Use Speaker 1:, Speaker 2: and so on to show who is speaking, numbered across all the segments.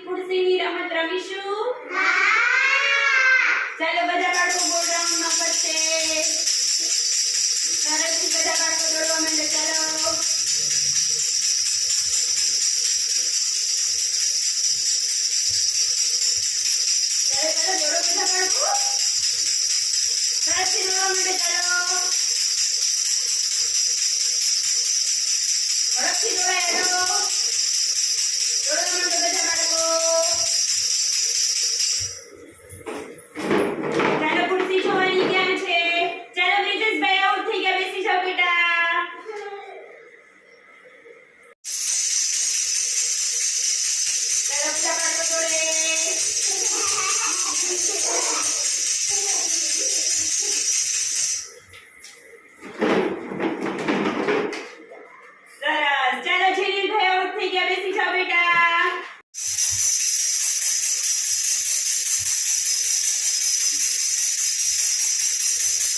Speaker 1: ખુરશીની રમત રમીશું? ચાલો બધા બાળકો ગોળ રાઉન્ડમાં ફરશે. સરસથી બધા બાળકો દોડવા માંડો. ચાલો દોડો બધા બાળકો. સરસથી દોડવા માંડો. ચાલો ઝડપથી દોડાય. દોડવા માંડો બધા બાળકો. ચાલો ખુરશી જોવાની ક્યાં છે? ચાલો બ્રિજેશભાઈ આઉટ થઈ ગયા. બેસી જાઓ બેટા. ચાલો બધા બાળકો દોડે. સરસ. ચાલો જેનિલભાઈ આઉટ થઈ ગયા. બેસી જાઓ બેટા.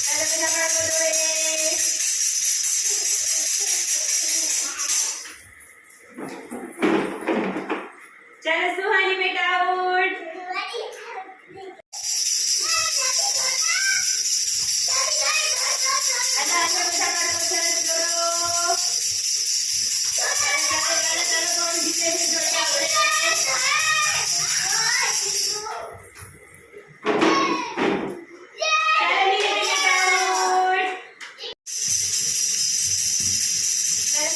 Speaker 1: ચાલો બધા બાળકો દોડે. ચાલો સુહાની બેટા આઉટ. બધા બાળકો સરસ દોડો. ચાલો કોણ જીતે છે જોડે આપણે. ચાલો નીરજ બેટા આઉટ.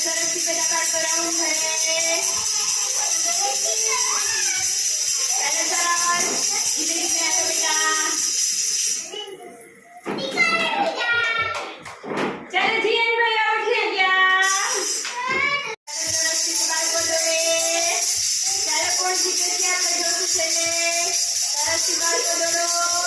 Speaker 1: સરસથી બધા બાળકો રાઉન્ડ કરે. ચાલો સરસ. ધીમે ધીમે આગળ બેટા. ચાલો જીયનભાઈ આઉટ થઈ ગયા. સરસથી બાળકો દોડે. ચાલો કોણ જીતે છે આપણે જોવું છે. સરસથી બાળકો દોડો.